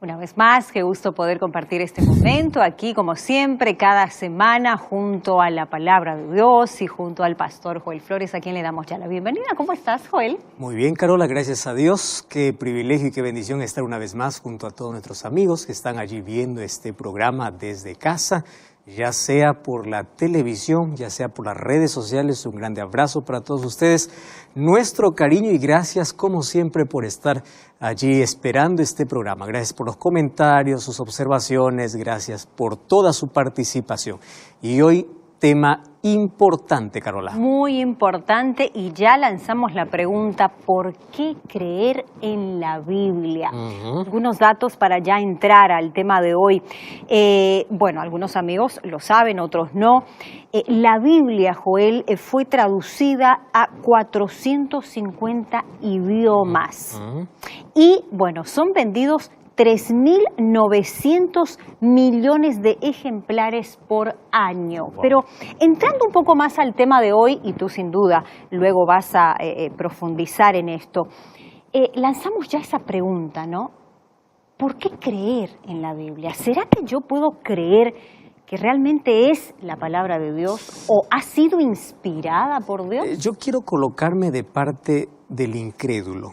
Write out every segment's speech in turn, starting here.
Una vez más, qué gusto poder compartir este momento aquí, como siempre, cada semana, junto a la Palabra de Dios y junto al pastor Joel Flores, a quien le damos ya la bienvenida. ¿Cómo estás, Joel? Muy bien, Carola, gracias a Dios. Qué privilegio y qué bendición estar una vez más junto a todos nuestros amigos que están allí viendo este programa desde casa, ya sea por la televisión, ya sea por las redes sociales. Un grande abrazo para todos ustedes. Nuestro cariño y gracias, como siempre, por estar allí esperando este programa. Gracias por los comentarios, sus observaciones, gracias por toda su participación. Y hoy, tema importante, Carola. Muy importante, y ya lanzamos la pregunta, ¿por qué creer en la Biblia? Algunos datos para ya entrar al tema de hoy. Bueno, algunos amigos lo saben, otros no. La Biblia, Joel, fue traducida a 450 idiomas. Y, bueno, son vendidos 3.900 millones de ejemplares por año. Wow. Pero entrando un poco más al tema de hoy, y tú sin duda luego vas a profundizar en esto, lanzamos ya esa pregunta, ¿no? ¿Por qué creer en la Biblia? ¿Será que yo puedo creer que realmente es la palabra de Dios o ha sido inspirada por Dios? Yo quiero colocarme de parte del incrédulo.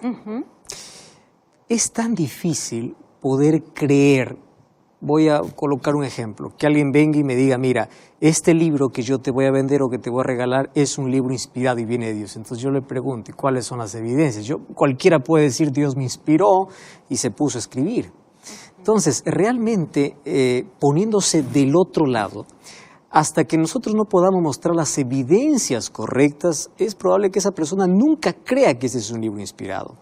Es tan difícil poder creer. Voy a colocar un ejemplo, que alguien venga y me diga, mira, este libro que yo te voy a vender o que te voy a regalar es un libro inspirado y viene de Dios. Entonces yo le pregunto, ¿y cuáles son las evidencias? Cualquiera puede decir, Dios me inspiró y se puso a escribir. Entonces, realmente, poniéndose del otro lado, hasta que nosotros no podamos mostrar las evidencias correctas, es probable que esa persona nunca crea que ese es un libro inspirado.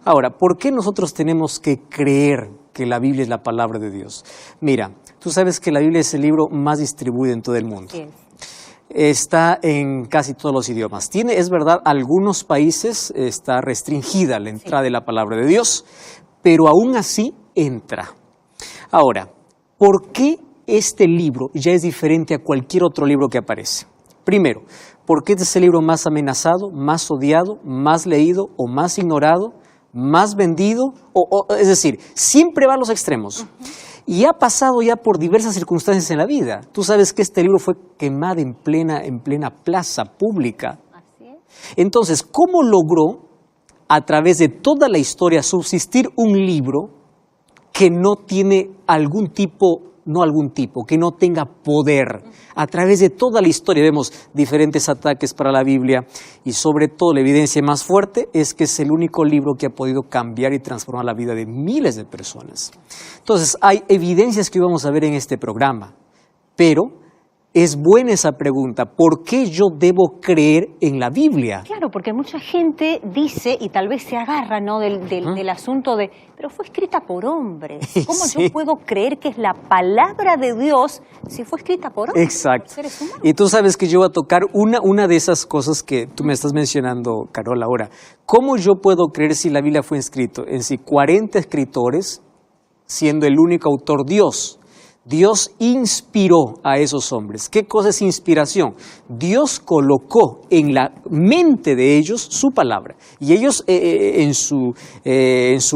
Ahora, ¿por qué nosotros tenemos que creer que la Biblia es la palabra de Dios? Mira, tú sabes que la Biblia es el libro más distribuido en todo el mundo. Sí. Está en casi todos los idiomas. Es verdad, algunos países está restringida la entrada de la palabra de Dios, pero aún así entra. Ahora, ¿por qué este libro ya es diferente a cualquier otro libro que aparece? Primero, porque este es el libro más amenazado, más odiado, más leído o más ignorado, más vendido, es decir, siempre va a los extremos. Y ha pasado ya por diversas circunstancias en la vida. Tú sabes que este libro fue quemado en plena plaza pública. Así es. Entonces, ¿cómo logró a través de toda la historia subsistir un libro que no tiene que no tenga poder? A través de toda la historia vemos diferentes ataques para la Biblia y sobre todo la evidencia más fuerte es que es el único libro que ha podido cambiar y transformar la vida de miles de personas. Entonces hay evidencias que vamos a ver en este programa, pero es buena esa pregunta, ¿por qué yo debo creer en la Biblia? Claro, porque mucha gente dice, y tal vez se agarra, ¿no?, del asunto de, pero fue escrita por hombres. ¿Cómo yo puedo creer que es la palabra de Dios si fue escrita por hombres? Exacto. Por seres humanos? Y tú sabes que yo voy a tocar una de esas cosas que tú me estás mencionando, Carola, ahora. ¿Cómo yo puedo creer si la Biblia fue escrita en sí 40 escritores, siendo el único autor Dios? Dios inspiró a esos hombres. ¿Qué cosa es inspiración? Dios colocó en la mente de ellos su palabra. Y ellos en su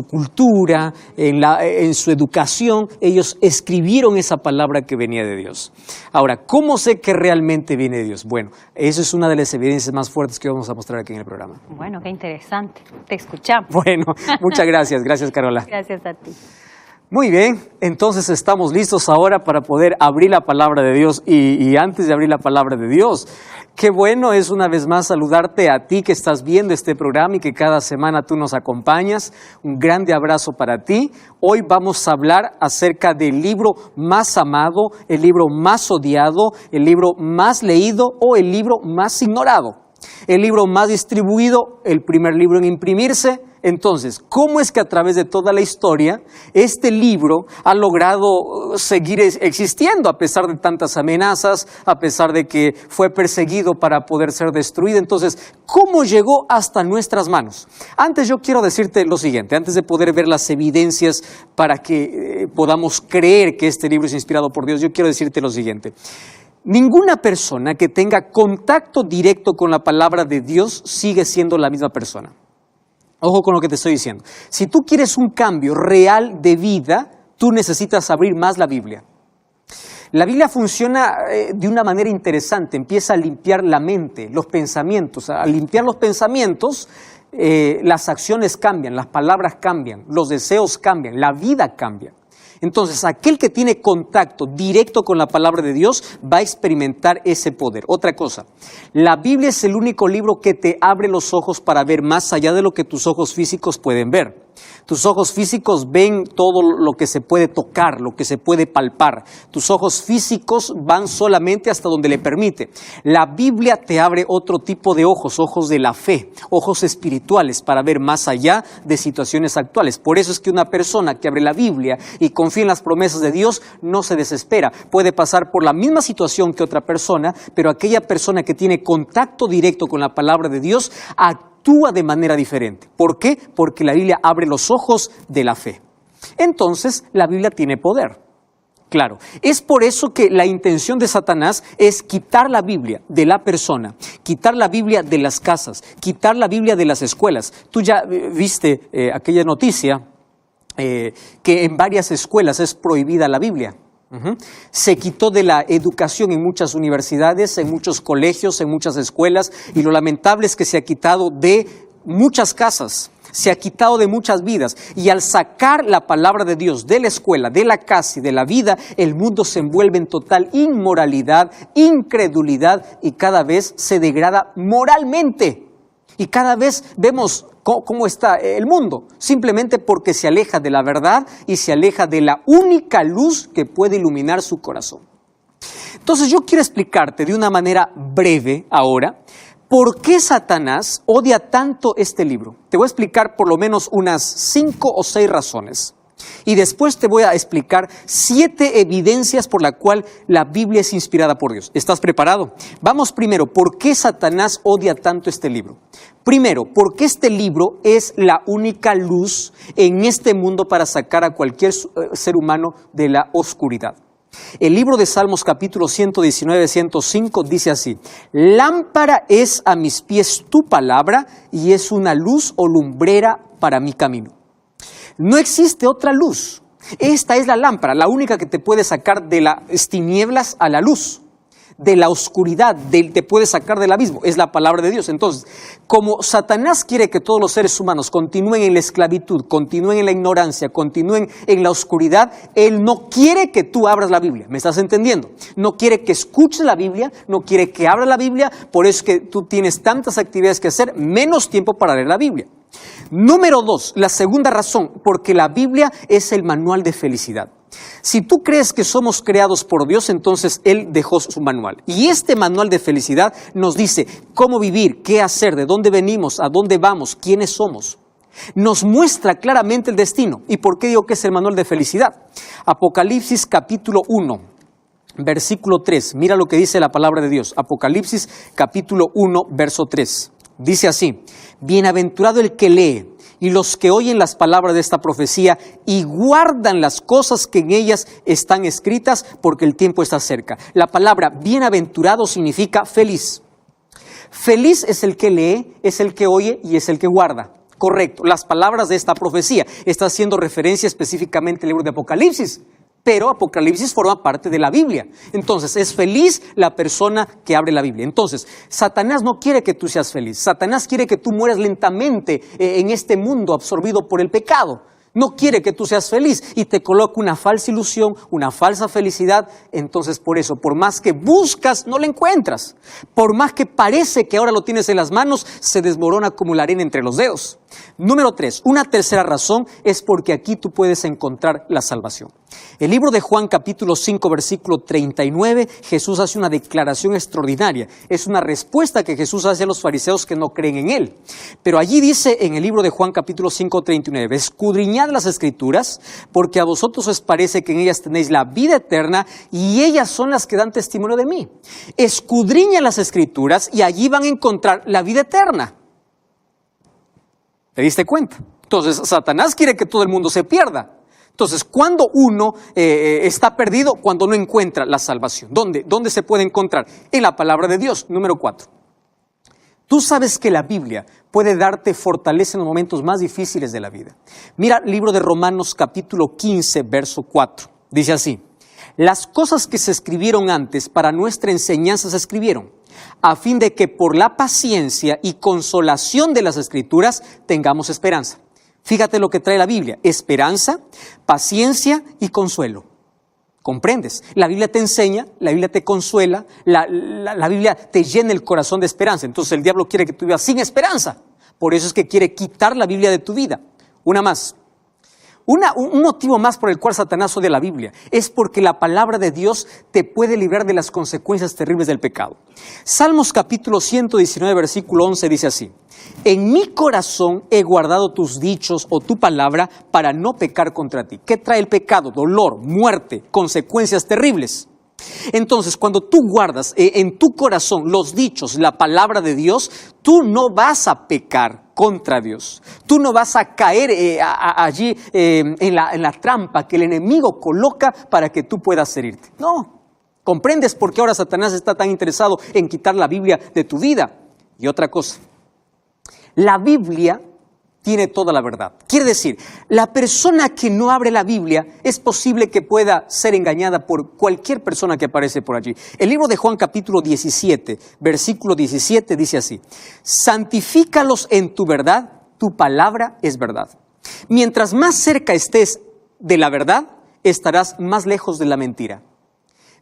cultura, en su educación, ellos escribieron esa palabra que venía de Dios. Ahora, ¿cómo sé que realmente viene de Dios? Bueno, eso es una de las evidencias más fuertes que vamos a mostrar aquí en el programa. Bueno, qué interesante. Te escuchamos. Bueno, muchas gracias. Gracias, Carola. Gracias a ti. Muy bien, entonces estamos listos ahora para poder abrir la palabra de Dios y antes de abrir la palabra de Dios, qué bueno es una vez más saludarte a ti que estás viendo este programa y que cada semana tú nos acompañas. Un grande abrazo para ti. Hoy vamos a hablar acerca del libro más amado, el libro más odiado, el libro más leído o el libro más ignorado. El libro más distribuido, el primer libro en imprimirse. Entonces, ¿cómo es que a través de toda la historia este libro ha logrado seguir existiendo a pesar de tantas amenazas, a pesar de que fue perseguido para poder ser destruido? Entonces, ¿cómo llegó hasta nuestras manos? Antes yo quiero decirte lo siguiente, antes de poder ver las evidencias para que podamos creer que este libro es inspirado por Dios, yo quiero decirte lo siguiente. Ninguna persona que tenga contacto directo con la palabra de Dios sigue siendo la misma persona. Ojo con lo que te estoy diciendo. Si tú quieres un cambio real de vida, tú necesitas abrir más la Biblia. La Biblia funciona de una manera interesante, empieza a limpiar la mente, los pensamientos. Al limpiar los pensamientos, las acciones cambian, las palabras cambian, los deseos cambian, la vida cambia. Entonces, aquel que tiene contacto directo con la palabra de Dios va a experimentar ese poder. Otra cosa, la Biblia es el único libro que te abre los ojos para ver más allá de lo que tus ojos físicos pueden ver. Tus ojos físicos ven todo lo que se puede tocar, lo que se puede palpar. Tus ojos físicos van solamente hasta donde le permite. La Biblia te abre otro tipo de ojos, ojos de la fe, ojos espirituales para ver más allá de situaciones actuales. Por eso es que una persona que abre la Biblia y confía en las promesas de Dios no se desespera. Puede pasar por la misma situación que otra persona, pero aquella persona que tiene contacto directo con la palabra de Dios actúa de manera diferente. ¿Por qué? Porque la Biblia abre los ojos de la fe. Entonces, la Biblia tiene poder. Claro, es por eso que la intención de Satanás es quitar la Biblia de la persona, quitar la Biblia de las casas, quitar la Biblia de las escuelas. Tú ya viste aquella noticia que en varias escuelas es prohibida la Biblia. Se quitó de la educación en muchas universidades, en muchos colegios, en muchas escuelas, y lo lamentable es que se ha quitado de muchas casas, se ha quitado de muchas vidas, y al sacar la palabra de Dios de la escuela, de la casa y de la vida, el mundo se envuelve en total inmoralidad, incredulidad, y cada vez se degrada moralmente. Y cada vez vemos cómo está el mundo, simplemente porque se aleja de la verdad y se aleja de la única luz que puede iluminar su corazón. Entonces yo quiero explicarte de una manera breve ahora por qué Satanás odia tanto este libro. Te voy a explicar por lo menos unas 5 o 6 razones. Y después te voy a explicar 7 evidencias por las cuales la Biblia es inspirada por Dios. ¿Estás preparado? Vamos primero, ¿por qué Satanás odia tanto este libro? Primero, porque este libro es la única luz en este mundo para sacar a cualquier ser humano de la oscuridad. El libro de Salmos capítulo 119, 105 dice así: lámpara es a mis pies tu palabra y es una luz o lumbrera para mi camino. No existe otra luz. Esta es la lámpara, la única que te puede sacar de las tinieblas a la luz, de la oscuridad, te puede sacar del abismo. Es la palabra de Dios. Entonces, como Satanás quiere que todos los seres humanos continúen en la esclavitud, continúen en la ignorancia, continúen en la oscuridad, él no quiere que tú abras la Biblia. ¿Me estás entendiendo? No quiere que escuches la Biblia, no quiere que abras la Biblia, por eso es que tú tienes tantas actividades que hacer, menos tiempo para leer la Biblia. Número 2, la segunda razón, porque la Biblia es el manual de felicidad. Si tú crees que somos creados por Dios, entonces Él dejó su manual. Y este manual de felicidad nos dice cómo vivir, qué hacer, de dónde venimos, a dónde vamos, quiénes somos. Nos muestra claramente el destino. ¿Y por qué digo que es el manual de felicidad? Apocalipsis capítulo 1, versículo 3. Mira lo que dice la palabra de Dios. Apocalipsis capítulo 1, verso 3. Dice así: bienaventurado el que lee y los que oyen las palabras de esta profecía y guardan las cosas que en ellas están escritas, porque el tiempo está cerca. La palabra bienaventurado significa feliz. Feliz es el que lee, es el que oye y es el que guarda. Correcto, las palabras de esta profecía. Está haciendo referencia específicamente al libro de Apocalipsis. Pero Apocalipsis forma parte de la Biblia. Entonces, es feliz la persona que abre la Biblia. Entonces, Satanás no quiere que tú seas feliz. Satanás quiere que tú mueras lentamente en este mundo absorbido por el pecado. No quiere que tú seas feliz y te coloca una falsa ilusión, una falsa felicidad. Entonces, por eso, por más que buscas, no la encuentras. Por más que parece que ahora lo tienes en las manos, se desmorona como la arena entre los dedos. Número 3, una tercera razón es porque aquí tú puedes encontrar la salvación. El libro de Juan capítulo 5 versículo 39, Jesús hace una declaración extraordinaria. Es una respuesta que Jesús hace a los fariseos que no creen en Él. Pero allí dice en el libro de Juan capítulo 5, 39, escudriñad las Escrituras, porque a vosotros os parece que en ellas tenéis la vida eterna y ellas son las que dan testimonio de mí. Escudriña las Escrituras y allí van a encontrar la vida eterna. ¿Te diste cuenta? Entonces, Satanás quiere que todo el mundo se pierda. Entonces, ¿cuándo uno está perdido? Cuando no encuentra la salvación. ¿Dónde se puede encontrar? En la palabra de Dios. Número 4. Tú sabes que la Biblia puede darte fortaleza en los momentos más difíciles de la vida. Mira el libro de Romanos capítulo 15, verso 4. Dice así: las cosas que se escribieron antes para nuestra enseñanza se escribieron, a fin de que por la paciencia y consolación de las Escrituras tengamos esperanza. Fíjate lo que trae la Biblia: esperanza, paciencia y consuelo. ¿Comprendes? La Biblia te enseña, la Biblia te consuela, la Biblia te llena el corazón de esperanza. Entonces el diablo quiere que tú vivas sin esperanza. Por eso es que quiere quitar la Biblia de tu vida. Una más. Un motivo más por el cual Satanás odia la Biblia es porque la palabra de Dios te puede librar de las consecuencias terribles del pecado. Salmos capítulo 119, versículo 11 dice así: en mi corazón he guardado tus dichos o tu palabra para no pecar contra ti. ¿Qué trae el pecado? Dolor, muerte, consecuencias terribles. Entonces, cuando tú guardas en tu corazón los dichos, la palabra de Dios, tú no vas a pecar contra Dios. Tú no vas a caer allí en la trampa que el enemigo coloca para que tú puedas herirte. No. ¿Comprendes por qué ahora Satanás está tan interesado en quitar la Biblia de tu vida? Y otra cosa, la Biblia tiene toda la verdad. Quiere decir, la persona que no abre la Biblia es posible que pueda ser engañada por cualquier persona que aparece por allí. El libro de Juan capítulo 17, versículo 17 dice así: santifícalos en tu verdad, tu palabra es verdad. Mientras más cerca estés de la verdad, estarás más lejos de la mentira.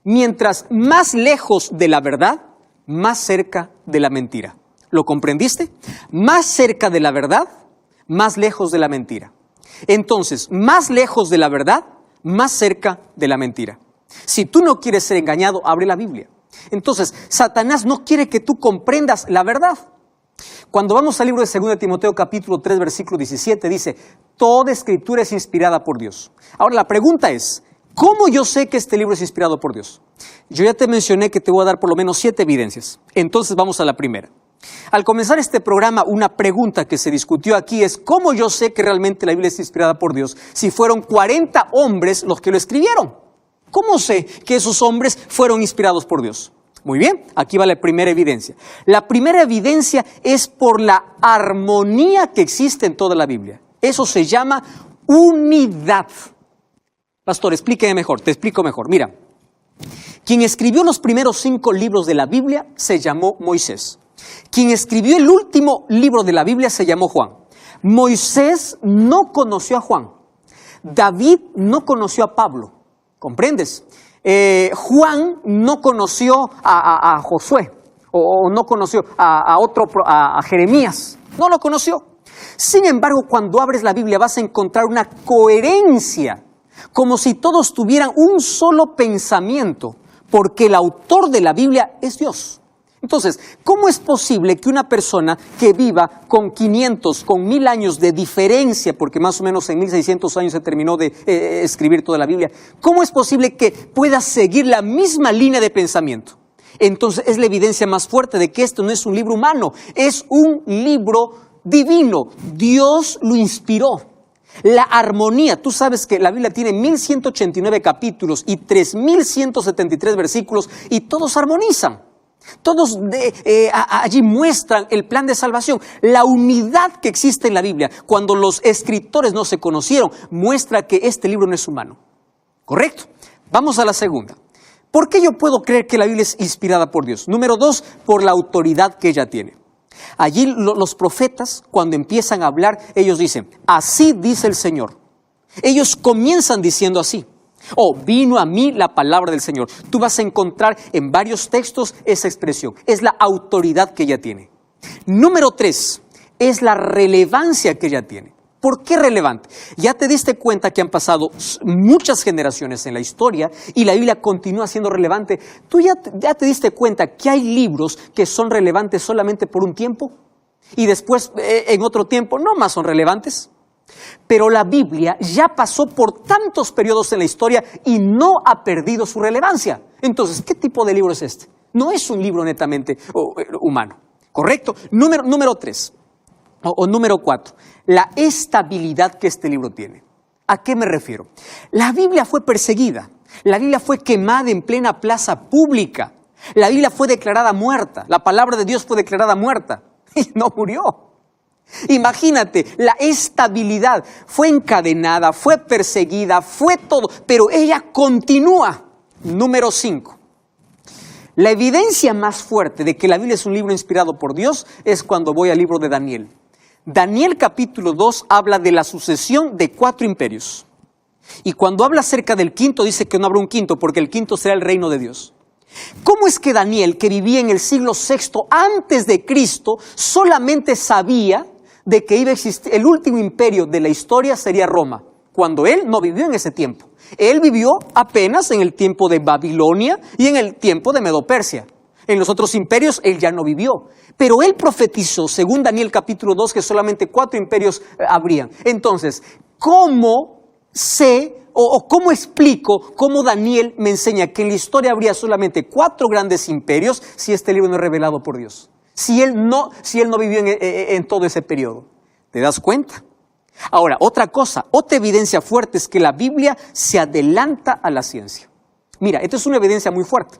Mientras más lejos de la verdad, más cerca de la mentira. ¿Lo comprendiste? Más cerca de la verdad, más lejos de la mentira. Entonces, más lejos de la verdad, más cerca de la mentira. Si tú no quieres ser engañado, abre la Biblia. Entonces, Satanás no quiere que tú comprendas la verdad. Cuando vamos al libro de 2 Timoteo capítulo 3, versículo 17, dice: toda escritura es inspirada por Dios. Ahora la pregunta es: ¿cómo yo sé que este libro es inspirado por Dios? Yo ya te mencioné que te voy a dar por lo menos 7 evidencias. Entonces vamos a la primera. Al comenzar este programa, una pregunta que se discutió aquí es: ¿cómo yo sé que realmente la Biblia es inspirada por Dios si fueron 40 hombres los que lo escribieron? ¿Cómo sé que esos hombres fueron inspirados por Dios? Muy bien, aquí va la primera evidencia. La primera evidencia es por la armonía que existe en toda la Biblia. Eso se llama unidad. Pastor, explíqueme mejor, te explico mejor. Mira, quien escribió los primeros 5 libros de la Biblia se llamó Moisés. Quien escribió el último libro de la Biblia se llamó Juan. Moisés no conoció a Juan. David no conoció a Pablo. ¿Comprendes? Juan no conoció a Josué o no conoció a Jeremías. No lo conoció. Sin embargo, cuando abres la Biblia vas a encontrar una coherencia, como si todos tuvieran un solo pensamiento, porque el autor de la Biblia es Dios. Entonces, ¿cómo es posible que una persona que viva con 500, con 1000 años de diferencia, porque más o menos en 1600 años se terminó de escribir toda la Biblia, cómo es posible que pueda seguir la misma línea de pensamiento? Entonces es la evidencia más fuerte de que esto no es un libro humano, es un libro divino. Dios lo inspiró. La armonía, tú sabes que la Biblia tiene 1189 capítulos y 3173 versículos y todos armonizan. Todos allí muestran el plan de salvación. La unidad que existe en la Biblia, cuando los escritores no se conocieron, muestra que este libro no es humano. ¿Correcto? Vamos a la segunda. ¿Por qué yo puedo creer que la Biblia es inspirada por Dios? Número 2, por la autoridad que ella tiene. Allí los profetas, cuando empiezan a hablar, ellos dicen: así dice el Señor. Ellos comienzan diciendo así: oh, vino a mí la palabra del Señor. Tú vas a encontrar en varios textos esa expresión. Es la autoridad que ella tiene. Número 3, es la relevancia que ella tiene. ¿Por qué relevante? Ya te diste cuenta que han pasado muchas generaciones en la historia y la Biblia continúa siendo relevante. ¿Tú ya te diste cuenta que hay libros que son relevantes solamente por un tiempo y después en otro tiempo no más son relevantes? Pero la Biblia ya pasó por tantos periodos en la historia y no ha perdido su relevancia. Entonces, ¿qué tipo de libro es este? No es un libro netamente humano, ¿correcto? Número 3 o número 4, la estabilidad que este libro tiene. ¿A qué me refiero? La Biblia fue perseguida, la Biblia fue quemada en plena plaza pública, la Biblia fue declarada muerta, la palabra de Dios fue declarada muerta. y no murió. Imagínate, la estabilidad. Fue encadenada, fue perseguida, fue todo, pero ella continúa. Número 5. La evidencia más fuerte de que la Biblia es un libro inspirado por Dios es cuando voy al libro de Daniel. Daniel capítulo 2 habla de la sucesión de 4 imperios. Y cuando habla acerca del quinto, dice que no habrá un quinto, porque el quinto será el reino de Dios. ¿Cómo es que Daniel, que vivía en el siglo VI antes de Cristo, solamente sabía de que iba a existir el último imperio de la historia sería Roma, cuando él no vivió en ese tiempo? Él vivió apenas en el tiempo de Babilonia y en el tiempo de Medo-Persia. En los otros imperios él ya no vivió. Pero él profetizó, según Daniel capítulo 2, que solamente 4 imperios habrían. Entonces, ¿cómo sé o cómo explico cómo Daniel me enseña que en la historia habría solamente 4 grandes imperios si este libro no es revelado por Dios? Si él no vivió en todo ese periodo. ¿Te das cuenta? Ahora, otra evidencia fuerte es que la Biblia se adelanta a la ciencia. Mira, esta es una evidencia muy fuerte.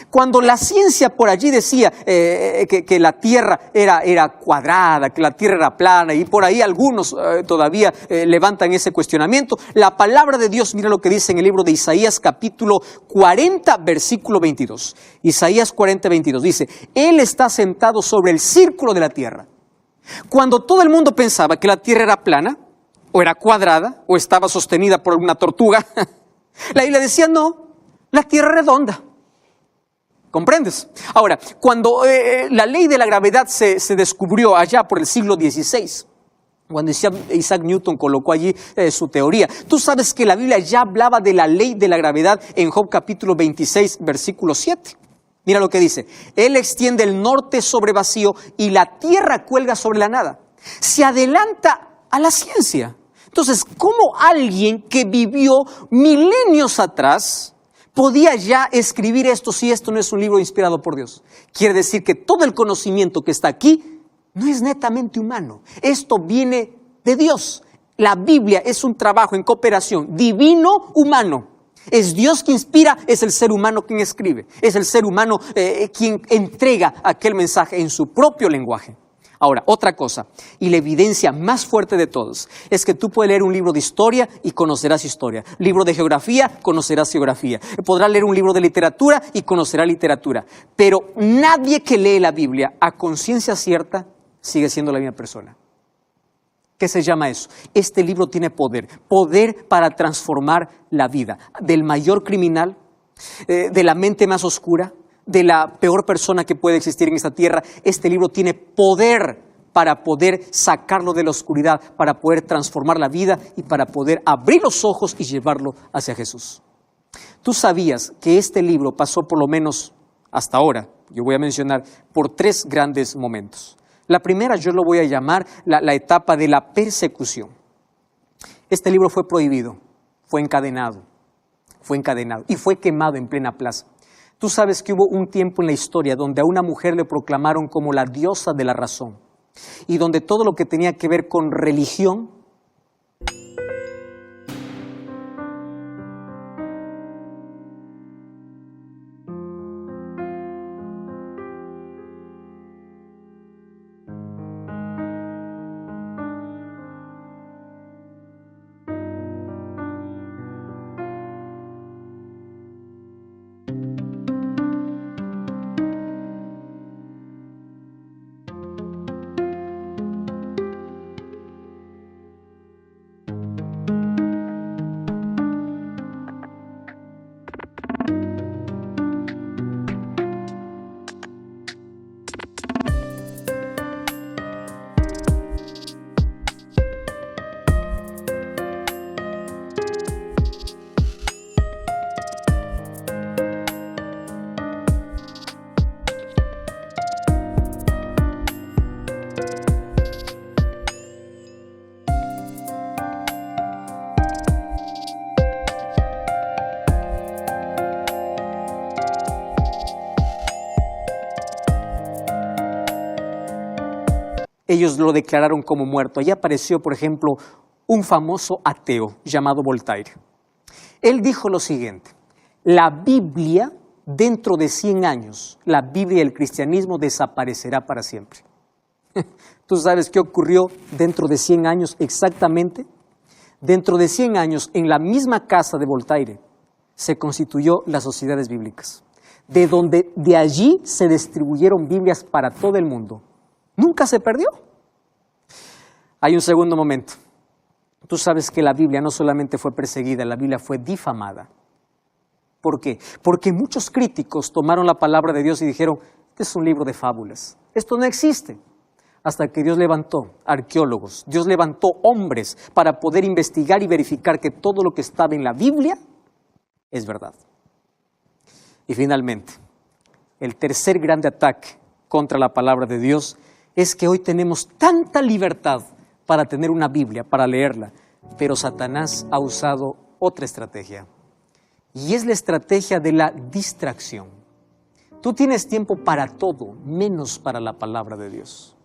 Cuando la ciencia por allí decía que la Tierra era cuadrada, que la Tierra era plana, y por ahí algunos todavía levantan ese cuestionamiento, la palabra de Dios, mira lo que dice en el libro de Isaías capítulo 40, versículo 22. Isaías 40, 22 dice, Él está sentado sobre el círculo de la tierra. Cuando todo el mundo pensaba que la Tierra era plana, o era cuadrada, o estaba sostenida por una tortuga, la Biblia decía, no, la Tierra es redonda. ¿Comprendes? Ahora, cuando la ley de la gravedad se descubrió allá por el siglo XVI, cuando Isaac Newton colocó allí su teoría, tú sabes que la Biblia ya hablaba de la ley de la gravedad en Job capítulo 26, versículo 7. Mira lo que dice, Él extiende el norte sobre vacío y la tierra cuelga sobre la nada. Se adelanta a la ciencia. Entonces, ¿cómo alguien que vivió milenios atrás podía ya escribir esto si esto no es un libro inspirado por Dios? Quiere decir que todo el conocimiento que está aquí no es netamente humano. Esto viene de Dios. La Biblia es un trabajo en cooperación divino-humano. Es Dios quien inspira, es el ser humano quien escribe. Es el ser humano quien entrega aquel mensaje en su propio lenguaje. Ahora, otra cosa, y la evidencia más fuerte de todos, es que tú puedes leer un libro de historia y conocerás historia. Libro de geografía, conocerás geografía. Podrás leer un libro de literatura y conocerás literatura. Pero nadie que lee la Biblia a conciencia cierta sigue siendo la misma persona. ¿Qué se llama eso? Este libro tiene poder para transformar la vida del mayor criminal, de la mente más oscura, de la peor persona que puede existir en esta tierra. Este libro tiene poder para poder sacarlo de la oscuridad, para poder transformar la vida y para poder abrir los ojos y llevarlo hacia Jesús. ¿Tú sabías que este libro pasó por lo menos hasta ahora, yo voy a mencionar, por 3 grandes momentos? La primera yo lo voy a llamar la etapa de la persecución. Este libro fue prohibido, fue encadenado y fue quemado en plena plaza. Tú sabes que hubo un tiempo en la historia donde a una mujer le proclamaron como la diosa de la razón y donde todo lo que tenía que ver con religión ellos lo declararon como muerto. Allí apareció, por ejemplo, un famoso ateo llamado Voltaire. Él dijo lo siguiente, la Biblia, dentro de 100 años, la Biblia y el cristianismo desaparecerá para siempre. ¿Tú sabes qué ocurrió dentro de 100 años exactamente? Dentro de 100 años, en la misma casa de Voltaire, se constituyó las sociedades bíblicas, de allí se distribuyeron Biblias para todo el mundo. Nunca se perdió. Hay un segundo momento. Tú sabes que la Biblia no solamente fue perseguida, la Biblia fue difamada. ¿Por qué? Porque muchos críticos tomaron la palabra de Dios y dijeron, este es un libro de fábulas, esto no existe. Hasta que Dios levantó arqueólogos, Dios levantó hombres para poder investigar y verificar que todo lo que estaba en la Biblia es verdad. Y finalmente, el tercer grande ataque contra la palabra de Dios es que hoy tenemos tanta libertad para tener una Biblia, para leerla, pero Satanás ha usado otra estrategia, y es la estrategia de la distracción. Tú tienes tiempo para todo, menos para la palabra de Dios.